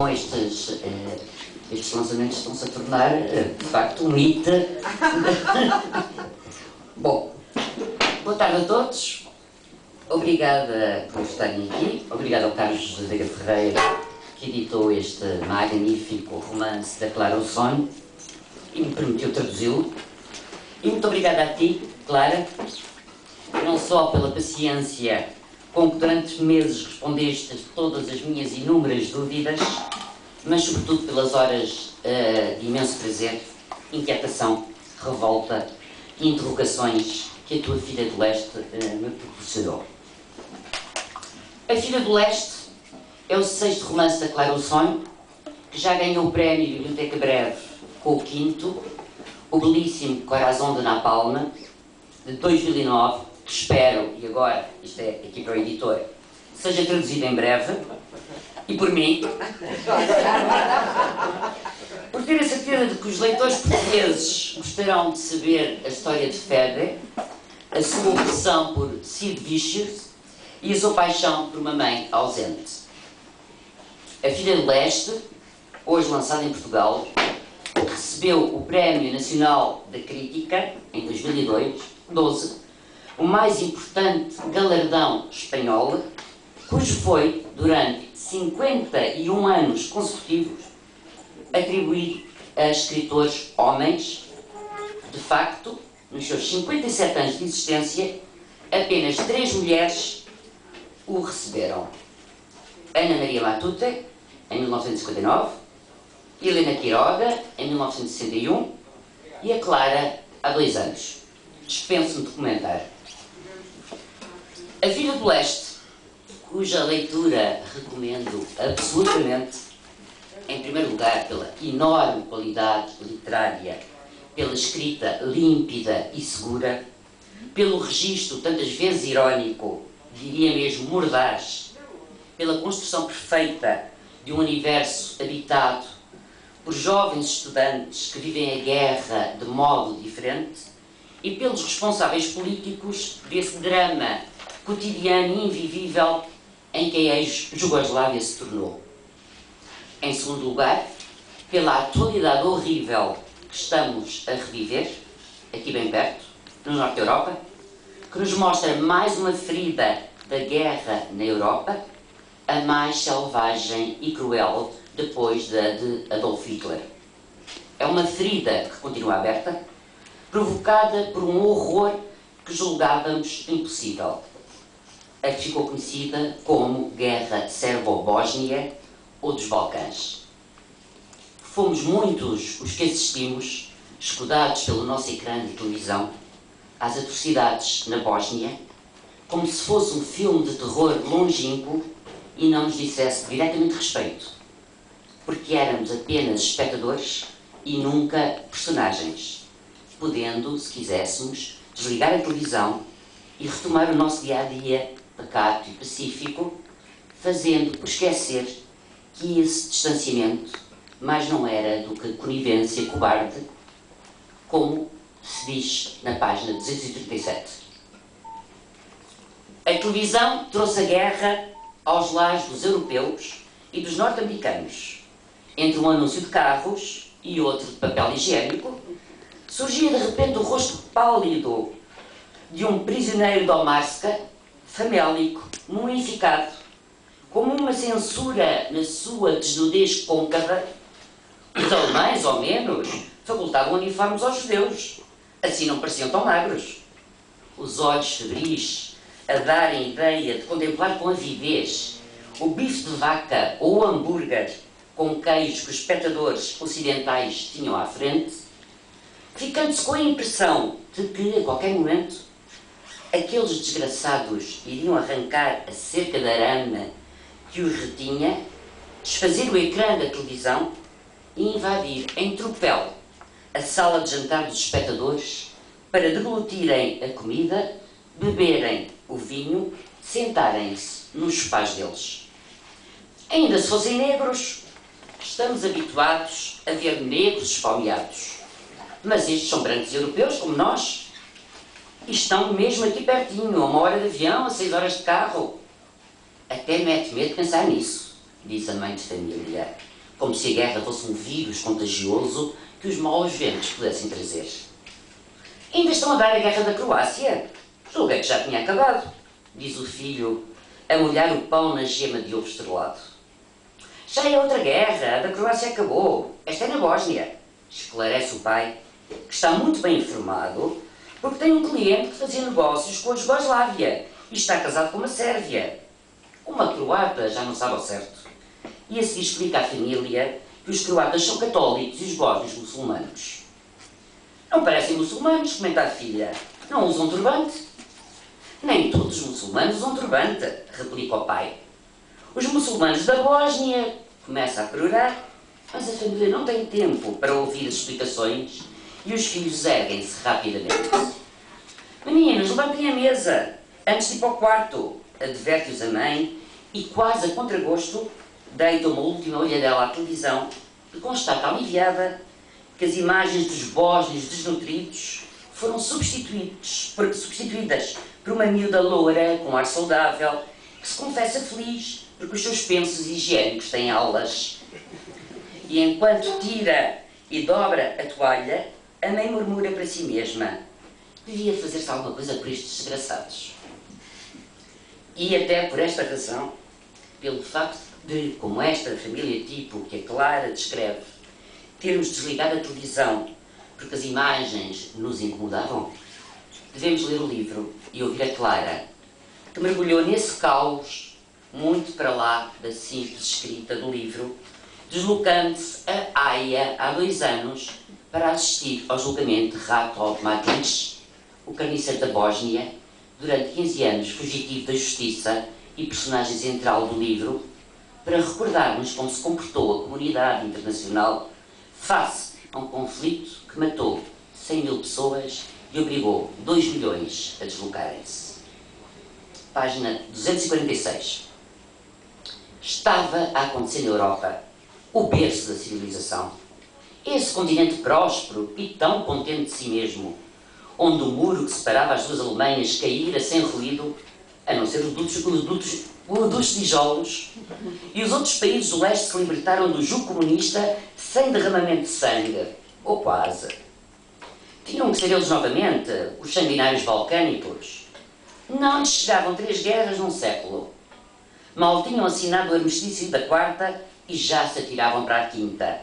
com estes lançamentos estão-se a tornar, de facto, um mito. Bom, boa tarde a todos. Obrigada por estarem aqui. Obrigado ao Carlos Veiga Ferreira, que editou este magnífico romance da Clara Ossone e me permitiu traduzi-lo. E muito obrigada a ti, Clara, não só pela paciência com que durante meses respondeste a todas as minhas inúmeras dúvidas, mas sobretudo pelas horas de imenso prazer, inquietação, revolta e interrogações que a tua Filha do Leste me proporcionou. A Filha do Leste é o sexto romance da Clara Ossone, que já ganhou o prémio Biblioteca Breve com o quinto, o belíssimo Corazón de Napalm, de 2009, que espero, e agora, isto é aqui para o editor, seja traduzido em breve, e por mim, por ter a certeza de que os leitores portugueses gostarão de saber a história de Fede, a sua obsessão por Sid Vicious e a sua paixão por uma mãe ausente. A Filha do Leste, hoje lançada em Portugal, recebeu o Prémio Nacional da Crítica, em 2012, o mais importante galardão espanhol, cujo foi, durante 51 anos consecutivos, atribuído a escritores homens. De facto, nos seus 57 anos de existência, apenas 3 mulheres o receberam. Ana Maria Matute, em 1959, Helena Quiroga, em 1961, e a Clara, há 2 anos. Dispenso-me de comentar. A Filha do Leste, cuja leitura recomendo absolutamente, em primeiro lugar pela enorme qualidade literária, pela escrita límpida e segura, pelo registro tantas vezes irónico, diria mesmo mordaz, pela construção perfeita de um universo habitado por jovens estudantes que vivem a guerra de modo diferente e pelos responsáveis políticos desse drama cotidiano e invivível em que a ex-Jugoslávia se tornou. Em segundo lugar, pela atualidade horrível que estamos a reviver, aqui bem perto, no Norte da Europa, que nos mostra mais uma ferida da guerra na Europa, a mais selvagem e cruel depois da de Adolf Hitler. É uma ferida que continua aberta, provocada por um horror que julgávamos impossível. A que ficou conhecida como Guerra Serbo-Bósnia ou dos Balcãs. Fomos muitos os que assistimos, escudados pelo nosso ecrã de televisão, às atrocidades na Bósnia, como se fosse um filme de terror longínquo e não nos dissesse diretamente respeito, porque éramos apenas espectadores e nunca personagens, podendo, se quiséssemos, desligar a televisão e retomar o nosso dia-a-dia pacato e pacífico, fazendo por esquecer que esse distanciamento mais não era do que conivência cobarde, como se diz na página 237. A televisão trouxe a guerra aos lares dos europeus e dos norte-americanos. Entre um anúncio de carros e outro de papel higiênico, surgia de repente o rosto pálido de um prisioneiro de Omarska, famélico, mumificado, como uma censura na sua desnudez côncava. Os alemães, ao menos, facultavam uniformes aos judeus. Assim não pareciam tão magros. Os olhos febris a darem ideia de contemplar com avidez o bife de vaca ou o hambúrguer com queijo que os espectadores ocidentais tinham à frente, ficando-se com a impressão de que, a qualquer momento, aqueles desgraçados iriam arrancar a cerca de arame que os retinha, desfazer o ecrã da televisão e invadir em tropel a sala de jantar dos espectadores para deglutirem a comida, beberem o vinho, sentarem-se nos sofás deles. Ainda se fossem negros, estamos habituados a ver negros esfomeados. Mas estes são brancos europeus, como nós, e estão mesmo aqui pertinho, a 1 hora de avião, a 6 horas de carro. Até mete medo de pensar nisso, diz a mãe de família. como se a guerra fosse um vírus contagioso que os maus ventos pudessem trazer. Ainda estão a dar a guerra da Croácia? Julguei que já tinha acabado, diz o filho, a molhar o pão na gema de ovo estrelado. Já é outra guerra, a da Croácia acabou. Esta é na Bósnia, esclarece o pai, que está muito bem informado, porque tem um cliente que fazia negócios com a Jugoslávia e está casado com uma sérvia. Uma croata já não sabe ao certo. E a seguir explica à família que os croatas são católicos e os bósnios muçulmanos. Não parecem muçulmanos, comenta a filha. Não usam turbante? Nem todos os muçulmanos usam turbante, replica o pai. Os muçulmanos da Bósnia, começa a perorar, mas a família não tem tempo para ouvir as explicações e os filhos erguem-se rapidamente. Meninos, levantem a mesa, antes de ir para o quarto, adverte-os a mãe e, quase a contragosto, deita uma última olhadela à televisão e constata aliviada que as imagens dos bósnios desnutridos foram substituídas por uma miúda loura com ar saudável que se confessa feliz porque os seus pensos higiênicos têm aulas. E enquanto tira e dobra a toalha, a mãe murmura para si mesma: devia fazer-se alguma coisa por estes desgraçados. E até por esta razão, pelo facto de, como esta família tipo que a Clara descreve, termos desligado a televisão porque as imagens nos incomodavam, devemos ler o livro e ouvir a Clara, que mergulhou nesse caos muito para lá da simples escrita do livro, deslocando-se a Haia há 2 anos para assistir ao julgamento de Ratov Mladic, o carniceiro da Bósnia, durante 15 anos fugitivo da justiça e personagem central do livro, para recordarmos como se comportou a comunidade internacional face a um conflito que matou 100.000 pessoas e obrigou 2 milhões a deslocarem-se. Página 246. Estava a acontecer na Europa, o berço da civilização. Esse continente próspero e tão contente de si mesmo, onde o muro que separava as 2 Alemanhas caíra sem ruído, a não ser dos tijolos, e os outros países do leste se libertaram do jugo comunista sem derramamento de sangue, ou quase. Tinham que ser eles novamente, os sanguinários balcânicos. Não lhes chegavam 3 guerras num século. Mal tinham assinado o armistício da 4ª e já se atiravam para a 5ª,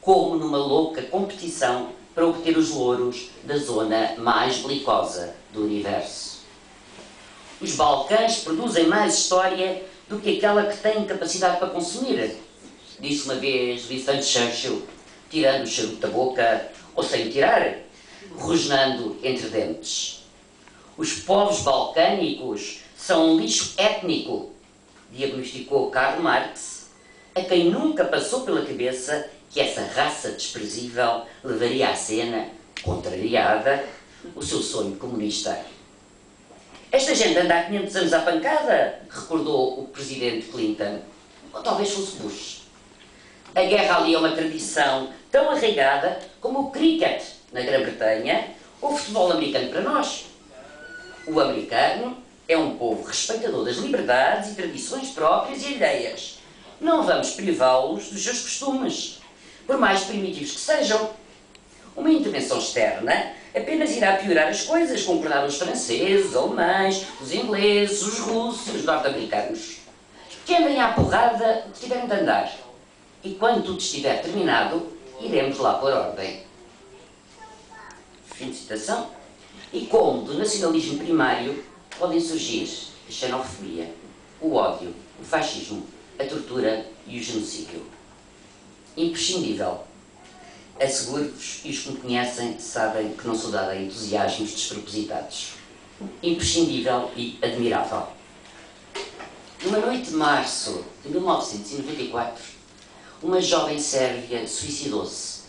como numa louca competição para obter os louros da zona mais belicosa do universo. Os Balcãs produzem mais história do que aquela que têm capacidade para consumir, disse uma vez Winston Churchill, tirando o charuto da boca, ou sem tirar, rosnando entre dentes. Os povos balcânicos são um lixo étnico, diagnosticou Karl Marx, a quem nunca passou pela cabeça que essa raça desprezível levaria à cena, contrariada, o seu sonho comunista. Esta gente anda há 500 anos à pancada, recordou o presidente Clinton, ou talvez fosse Bush. A guerra ali é uma tradição tão arraigada como o cricket na Grã-Bretanha ou o futebol americano para nós. O americano é um povo respeitador das liberdades e tradições próprias e alheias. Não vamos privá-los dos seus costumes, por mais primitivos que sejam. Uma intervenção externa apenas irá piorar as coisas, concordaram os franceses, os alemães, os ingleses, os russos, os norte-americanos. Que andem à porrada que tiverem de andar. E quando tudo estiver terminado, iremos lá pôr ordem. Fim de citação. E como do nacionalismo primário podem surgir a xenofobia, o ódio, o fascismo, a tortura e o genocídio. Imprescindível. Asseguro-vos, e os que me conhecem sabem que não sou dada a entusiasmos despropositados. Imprescindível e admirável. Numa noite de março de 1994, uma jovem sérvia suicidou-se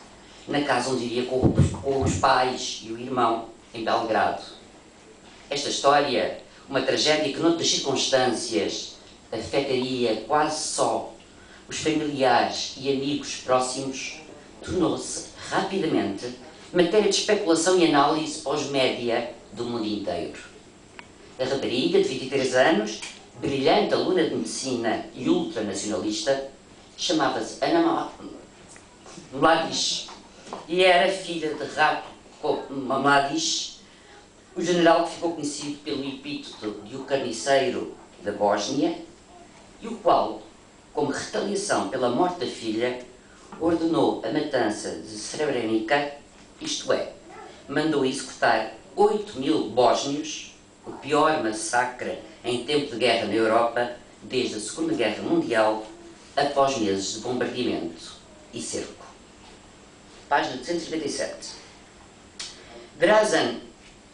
na casa onde vivia com os pais e o irmão, em Belgrado. Esta história, uma tragédia que noutras circunstâncias afetaria quase só os familiares e amigos próximos, tornou-se rapidamente matéria de especulação e análise pós-média do mundo inteiro. A rapariga, de 23 anos, brilhante aluna de medicina e ultranacionalista, chamava-se Ana Mladic e era filha de Ratko Mladic, o general que ficou conhecido pelo epíteto de o carniceiro da Bósnia, e o qual, como retaliação pela morte da filha, ordenou a matança de Srebrenica, isto é, mandou executar 8.000 bósnios, o pior massacre em tempo de guerra na Europa desde a Segunda Guerra Mundial, após meses de bombardeamento e cerco. Página 257. Dražan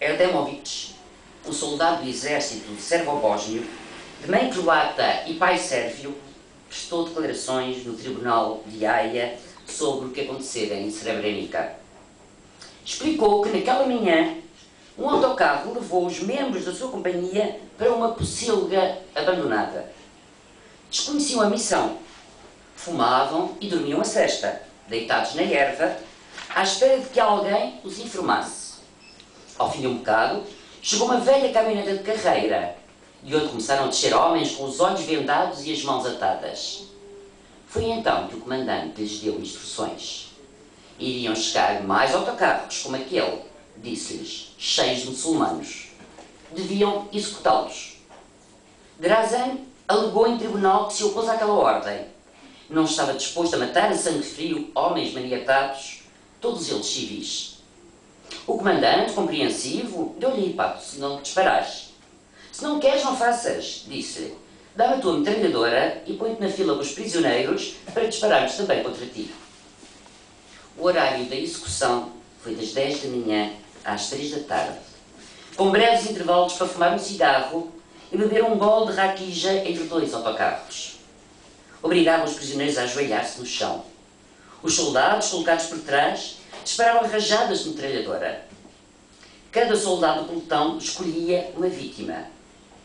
Erdemović, um soldado do exército servo-bósnio, de mãe croata e pai sérvio, prestou declarações no Tribunal de Haia sobre o que acontecera em Srebrenica. Explicou que naquela manhã um autocarro levou os membros da sua companhia para uma pocilga abandonada. Desconheciam a missão. Fumavam e dormiam a cesta, deitados na erva, à espera de que alguém os informasse. Ao fim de um bocado, chegou uma velha caminhoneta de carreira, de onde começaram a descer homens com os olhos vendados e as mãos atadas. Foi então que o comandante lhes deu instruções. Iriam chegar mais autocarros como aquele, disse-lhes, cheios de muçulmanos. Deviam executá-los. Dražan alegou em tribunal que se opôs àquela ordem. Não estava disposto a matar a sangue frio homens maniatados, todos eles civis. O comandante, compreensivo, deu-lhe hipótese: se não disparares. Se não queres, não faças, disse. Dá-me a tua metralhadora e põe-te na fila com os prisioneiros para dispararmos também contra ti. O horário da execução foi das 10 da manhã às 3 da tarde, com breves intervalos para fumar um cigarro e beber um gole de raquija entre dois autocarros. Obrigavam os prisioneiros a ajoelhar-se no chão. Os soldados, colocados por trás, disparavam rajadas de metralhadora. Cada soldado do pelotão escolhia uma vítima.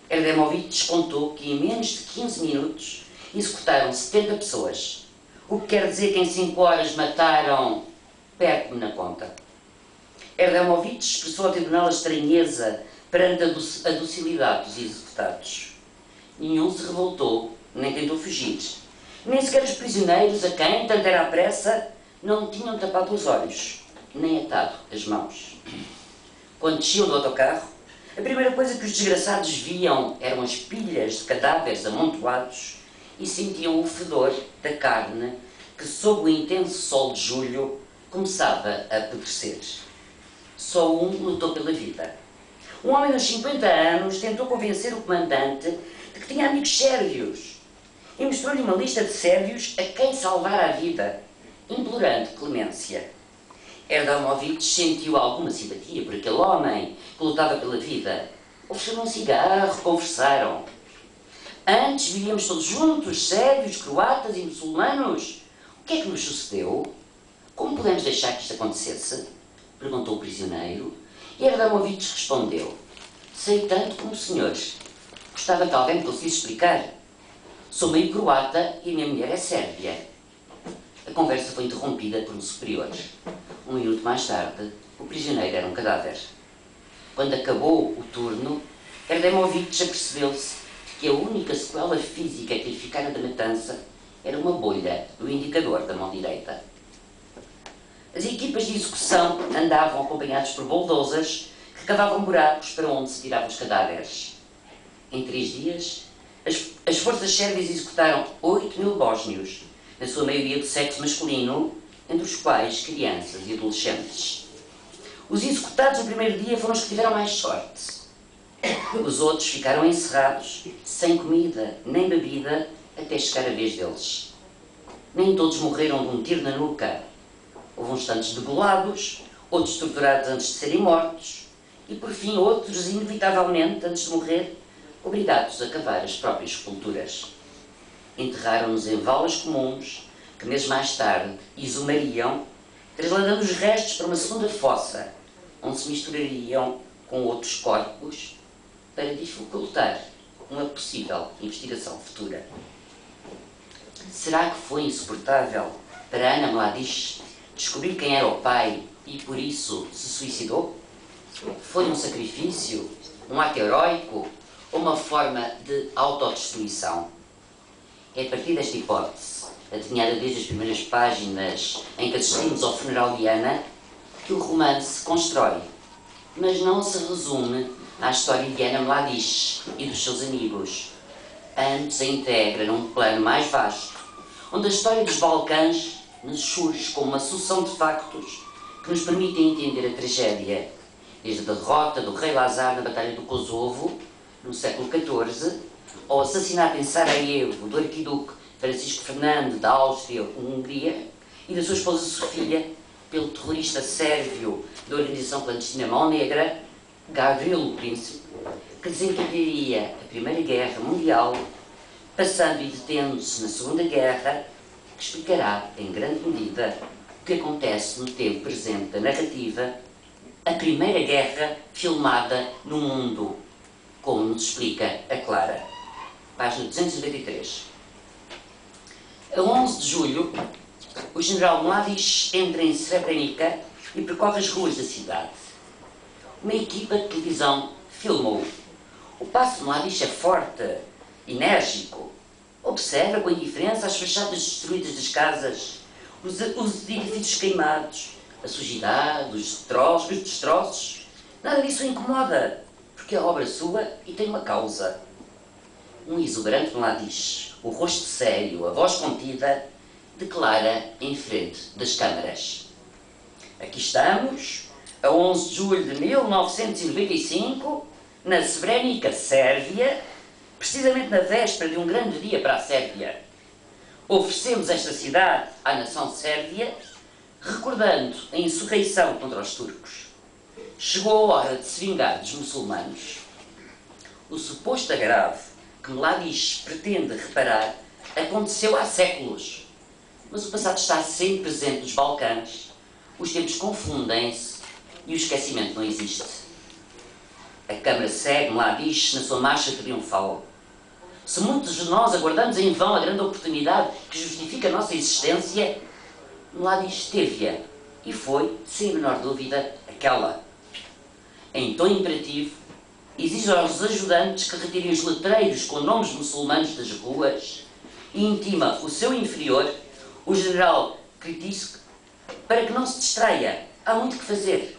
Erdemović contou que em menos de 15 minutos executaram 70 pessoas, o que quer dizer que em 5 horas mataram, perto-me na conta. Erdemović expressou ao tribunal a estranheza perante a docilidade dos executados. Nenhum se revoltou, nem tentou fugir. Nem sequer os prisioneiros, a quem tanto era a pressa, não tinham tapado os olhos, nem atado as mãos. Quando desciam do autocarro, a primeira coisa que os desgraçados viam eram as pilhas de cadáveres amontoados e sentiam o fedor da carne que, sob o intenso sol de julho, começava a apodrecer. Só um lutou pela vida. Um homem dos 50 anos tentou convencer o comandante de que tinha amigos sérvios e mostrou-lhe uma lista de sérvios a quem salvar a vida, implorando clemência. Erdemović sentiu alguma simpatia por aquele homem que lutava pela vida. Ofereceram um cigarro, conversaram. Antes vivíamos todos juntos, sérvios, croatas e muçulmanos. O que é que nos sucedeu? Como podemos deixar que isto acontecesse? Perguntou o prisioneiro. E Erdemović respondeu: sei tanto como o senhor. Gostava que alguém me conseguisse explicar. Sou meio croata e a minha mulher é sérvia. A conversa foi interrompida por um superior. Um minuto mais tarde, o prisioneiro era um cadáver. Quando acabou o turno, Erdemović apercebeu-se que a única sequela física que lhe ficara da matança era uma bolha no indicador da mão direita. As equipas de execução andavam acompanhados por bulldozers que cavavam buracos para onde se tiravam os cadáveres. Em 3 dias, as forças sérvias executaram 8.000 bósnios, na sua maioria do sexo masculino, entre os quais crianças e adolescentes. Os executados no primeiro dia foram os que tiveram mais sorte. Os outros ficaram encerrados, sem comida nem bebida, até chegar a vez deles. Nem todos morreram de um tiro na nuca. Houve uns tantos degolados, outros torturados antes de serem mortos, e por fim outros, inevitavelmente, antes de morrer, obrigados a cavar as próprias sepulturas. Enterraram-nos em valas comuns, que meses mais tarde exumariam, trasladando os restos para uma segunda fossa, onde se misturariam com outros corpos para dificultar uma possível investigação futura. Será que foi insuportável para Ana Mladic descobrir quem era o pai e por isso se suicidou? Foi um sacrifício, um ato heroico ou uma forma de autodestruição? É a partir desta hipótese, adivinhada desde as primeiras páginas em que assistimos ao funeral de Ana, que o romance constrói, mas não se resume à história de Ana Mladic e dos seus amigos. Antes a integra num plano mais vasto, onde a história dos Balcãs nos surge como uma sucessão de factos que nos permitem entender a tragédia, desde a derrota do rei Lázar na Batalha do Kosovo, no século XIV, ao assassinato em Sarajevo do arquiduque Francisco Fernando da Áustria-Hungria e da sua esposa Sofia pelo terrorista sérvio da organização clandestina Mão Negra, Gavrilo Princip, que desencadearia a Primeira Guerra Mundial, passando e detendo-se na Segunda Guerra, que explicará, em grande medida, o que acontece no tempo presente da narrativa, a Primeira Guerra filmada no mundo, como nos explica a Clara. Página 293. A 11 de julho, o general Mladic entra em Srebrenica e percorre as ruas da cidade. Uma equipa de televisão filmou. O passo de Mladic é forte, enérgico. Observa com indiferença as fachadas destruídas das casas, os edifícios queimados, a sujidade, os destroços. Nada disso o incomoda, porque a obra é sua e tem uma causa. Um exuberante Mladic, o rosto sério, a voz contida, declara em frente das câmaras: aqui estamos, a 11 de julho de 1995, na Srebrenica, Sérvia, precisamente na véspera de um grande dia para a Sérvia. Oferecemos esta cidade à nação sérvia, recordando a insurreição contra os turcos. Chegou a hora de se vingar dos muçulmanos. O suposto agravo que Mladic pretende reparar aconteceu há séculos, mas o passado está sempre presente nos Balcãs, os tempos confundem-se e o esquecimento não existe. A Câmara segue Mladic na sua marcha triunfal. Se muitos de nós aguardamos em vão a grande oportunidade que justifica a nossa existência, Mladic teve-a e foi, sem a menor dúvida, aquela. Em tom imperativo, exige aos ajudantes que retirem os letreiros com nomes muçulmanos das ruas e intima o seu inferior, o general Kritisk, para que não se distraia. Há muito que fazer.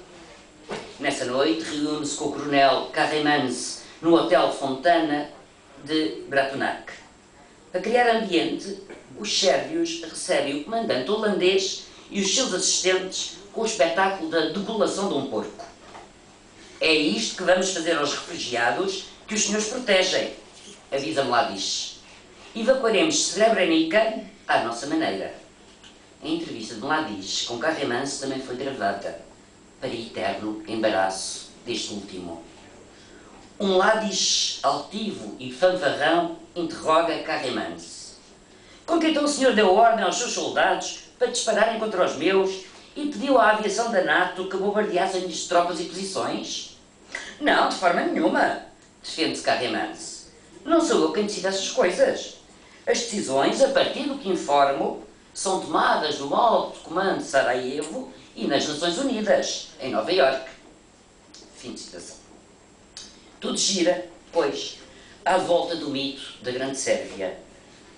Nessa noite, reúne-se com o coronel Karremans no Hotel Fontana de Bratunac. Para criar ambiente, os sérvios recebem o comandante holandês e os seus assistentes com o espetáculo da degolação de um porco. É isto que vamos fazer aos refugiados que os senhores protegem, avisa Mladic. Evacuaremos Srebrenica à nossa maneira. A entrevista de Mladic com Karremans também foi gravada, para eterno embaraço deste último. Um Mladic altivo e fanfarrão interroga Karremans: com que então o senhor deu ordem aos seus soldados para dispararem contra os meus e pediu à aviação da NATO que bombardeasse as minhas tropas e posições? Não, de forma nenhuma, defende-se Karremans. Não sou eu quem decide essas coisas. As decisões, a partir do que informo, são tomadas no alto comando de Sarajevo e nas Nações Unidas, em Nova Iorque. Fim de citação. Tudo gira, pois, à volta do mito da Grande Sérvia,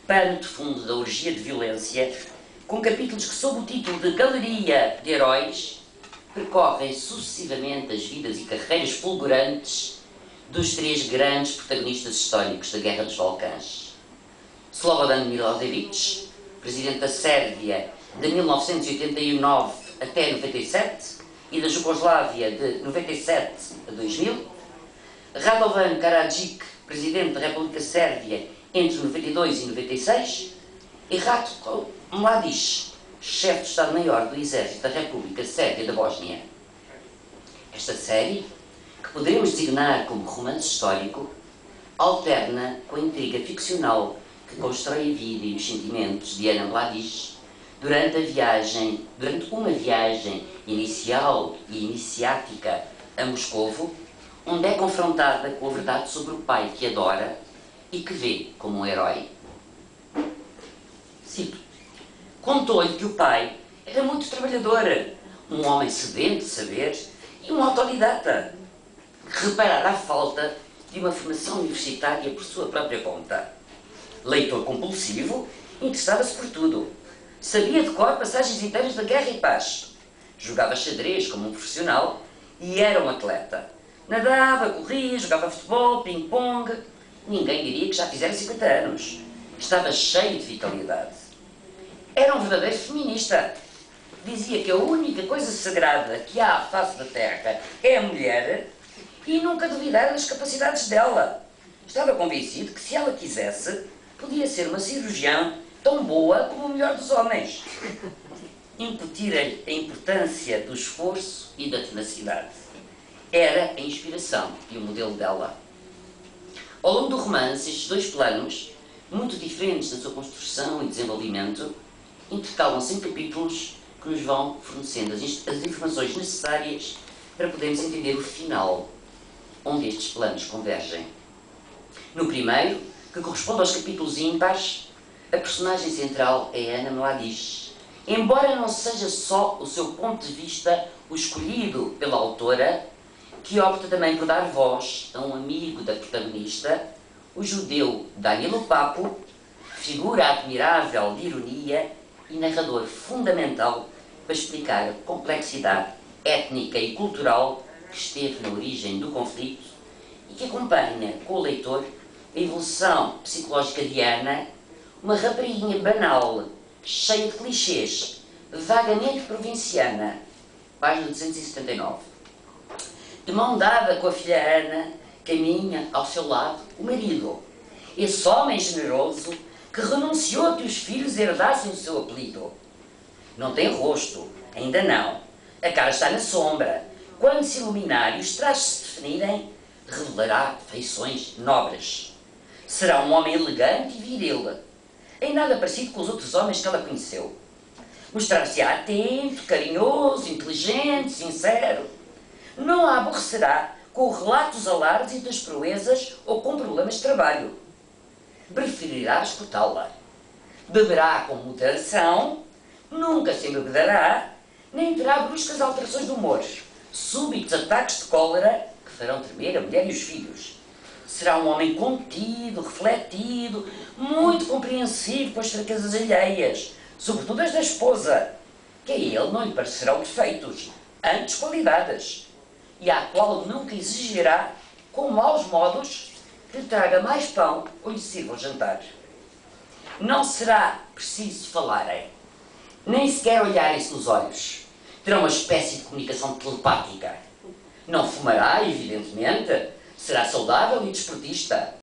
pano de fundo da orgia de violência, com capítulos que, sob o título de Galeria de Heróis, percorrem sucessivamente as vidas e carreiras fulgurantes dos três grandes protagonistas históricos da Guerra dos Balcãs. Slobodan Milosevic, presidente da Sérvia de 1989 até 97 e da Jugoslávia de 97 a 2000, Radovan Karadzic, presidente da República Sérvia entre 92 e 96, e Ratko Mladic, chefe de Estado-Maior do Exército da República Sérvia da Bósnia. Esta série, que poderemos designar como romance histórico, alterna com a intriga ficcional que constrói a vida e os sentimentos de Ana Mladic durante uma viagem inicial e iniciática a Moscovo, onde é confrontada com a verdade sobre o pai que adora e que vê como um herói. Cito: contou-lhe que o pai era muito trabalhador, um homem sedento de saber e um autodidata, que reparara a falta de uma formação universitária por sua própria conta. Leitor compulsivo Interessava-se por tudo. Sabia de cor passagens inteiras da Guerra e Paz. Jogava xadrez como um profissional e era um atleta. Nadava, corria, jogava futebol, ping-pong. Ninguém diria que já fizera 50 anos. Estava cheio de vitalidade. Era um verdadeiro feminista. Dizia que a única coisa sagrada que há à face da Terra é a mulher e nunca duvidara das capacidades dela. Estava convencido que, se ela quisesse, podia ser uma cirurgiã tão boa como o melhor dos homens. Incutir-lhe a importância do esforço e da tenacidade. Era a inspiração e o modelo dela. Ao longo do romance, estes dois planos, muito diferentes na sua construção e desenvolvimento, intercalam-se em capítulos que nos vão fornecendo as informações necessárias para podermos entender o final, onde estes planos convergem. No primeiro, que corresponde aos capítulos ímpares, a personagem central é Ana Mladic. Embora não seja só o seu ponto de vista o escolhido pela autora, que opta também por dar voz a um amigo da protagonista, o judeu Danilo Papo, figura admirável de ironia e narrador fundamental para explicar a complexidade étnica e cultural que esteve na origem do conflito e que acompanha com o leitor a evolução psicológica de Ana, uma rapariginha banal, cheia de clichês, vagamente provinciana. Página 279. De mão dada com a filha Ana, caminha ao seu lado o marido, esse homem generoso que renunciou a que os filhos herdassem o seu apelido. Não tem rosto, ainda não. A cara está na sombra. Quando se iluminar e os trajes se definirem, revelará feições nobres. Será um homem elegante e viril, em nada parecido com os outros homens que ela conheceu. Mostrar-se-á atento, carinhoso, inteligente, sincero. Não a aborrecerá com relatos alardes das proezas ou com problemas de trabalho. Preferirá escutá-la. Beberá com moderação, nunca se embebedará, nem terá bruscas alterações de humor, súbitos ataques de cólera que farão tremer a mulher e os filhos. Será um homem contido, refletido, muito compreensivo com as fraquezas alheias, sobretudo as da esposa, que a ele não lhe parecerão defeitos, antes qualidades, e à qual nunca exigirá, com maus modos, que lhe traga mais pão ou lhe sirva o jantar. Não será preciso falarem, nem sequer olharem-se nos olhos. Terá uma espécie de comunicação telepática. Não fumará, evidentemente, será saudável e desportista.